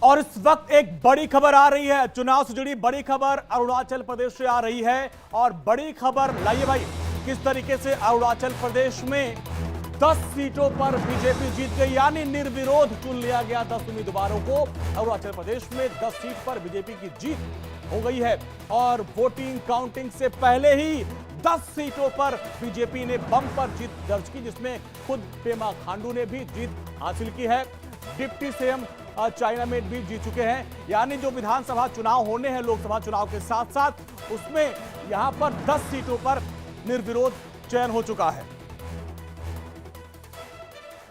और इस वक्त एक बड़ी खबर आ रही है, चुनाव से जुड़ी बड़ी खबर अरुणाचल प्रदेश से आ रही है। और बड़ी खबर लाइए भाई, किस तरीके से अरुणाचल प्रदेश में 10 सीटों पर बीजेपी जीत गई, यानी निर्विरोध चुन लिया गया 10 उम्मीदवारों को। अरुणाचल प्रदेश में 10 सीट पर बीजेपी की जीत हो गई है और वोटिंग काउंटिंग से पहले ही 10 सीटों पर बीजेपी ने बम्पर जीत दर्ज की, जिसमें खुद पेमा खांडू ने भी जीत हासिल की है। डिप्टी सीएम चाइना में भी जीत चुके हैं, यानी जो विधानसभा चुनाव होने हैं लोकसभा चुनाव के साथ साथ, उसमें यहां पर 10 सीटों पर निर्विरोध चयन हो चुका है।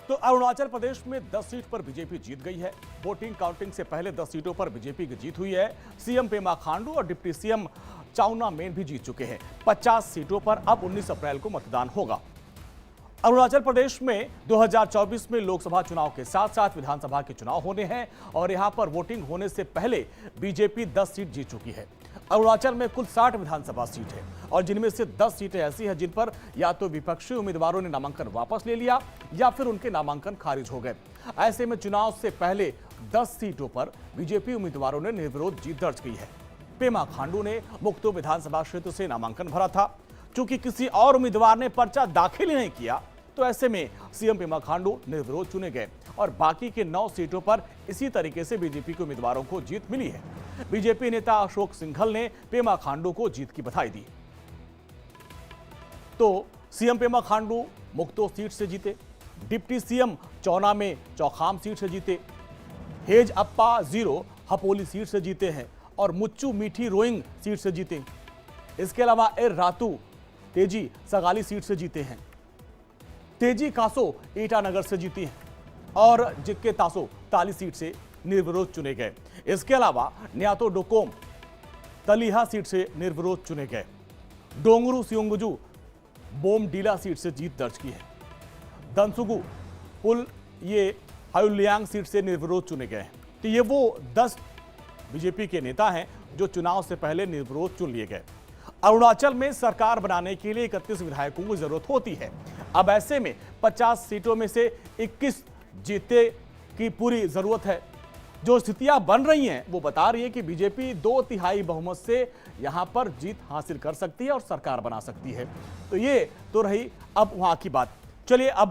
तो अरुणाचल प्रदेश में 10 सीट पर बीजेपी जीत गई है। वोटिंग काउंटिंग से पहले 10 सीटों पर बीजेपी की जीत हुई है। सीएम पेमा खांडू और डिप्टी सीएम चाउना मेन भी जीत चुके हैं। 50 सीटों पर अब 19 अप्रैल को मतदान होगा। अरुणाचल प्रदेश में 2024 में लोकसभा चुनाव के साथ साथ विधानसभा के चुनाव होने हैं और यहां पर वोटिंग होने से पहले बीजेपी 10 सीट जीत चुकी है। अरुणाचल में कुल 60 विधानसभा सीट है और जिनमें से 10 सीटें ऐसी हैं जिन पर या तो विपक्षी उम्मीदवारों ने नामांकन वापस ले लिया या फिर उनके नामांकन खारिज हो गए। ऐसे में चुनाव से पहले 10 सीटों पर बीजेपी उम्मीदवारों ने निर्विरोध जीत दर्ज की है। पेमा खांडू ने मुक्तो विधानसभा क्षेत्र से नामांकन भरा था। चूंकि किसी और उम्मीदवार ने पर्चा दाखिल ही नहीं किया, तो ऐसे में सीएम पेमा खांडू निर्विरोध चुने गए और बाकी के 9 सीटों पर इसी तरीके से बीजेपी के उम्मीदवारों को जीत मिली है। बीजेपी नेता अशोक सिंघल ने पेमा खांडू को जीत की बधाई दी। तो सीएम पेमा खांडू मुक्तो सीट से जीते, डिप्टी सीएम चौना में चौखाम सीट से जीते, हेज अप्पा जीरो हपोली सीट से जीते हैं और मुच्चू मीठी रोइंग सीट से जीते। इसके अलावा एर रातू तेजी सगाली सीट से जीते हैं। तेजी कासो ईटानगर से जीती हैं और जिक्के तासो ताली सीट से निर्विरोध चुने गए। इसके अलावा न्यातो डोकोम तलीहा सीट से निर्विरोध चुने गए। डोंगरू सियोंगजू बोमडीला सीट से जीत दर्ज की है। दनसुगु पुल ये हायुलियांग सीट से निर्विरोध चुने गए हैं। तो ये वो 10 बीजेपी के नेता हैं जो चुनाव से पहले निर्विरोध चुन लिए गए। अरुणाचल में सरकार बनाने के लिए 31 विधायकों की जरूरत होती है। अब ऐसे में 50 सीटों में से 21 जीते की पूरी जरूरत है। जो स्थितियां बन रही हैं वो बता रही है कि बीजेपी 2/3 बहुमत से यहां पर जीत हासिल कर सकती है और सरकार बना सकती है। तो ये तो रही अब वहां की बात। चलिए अब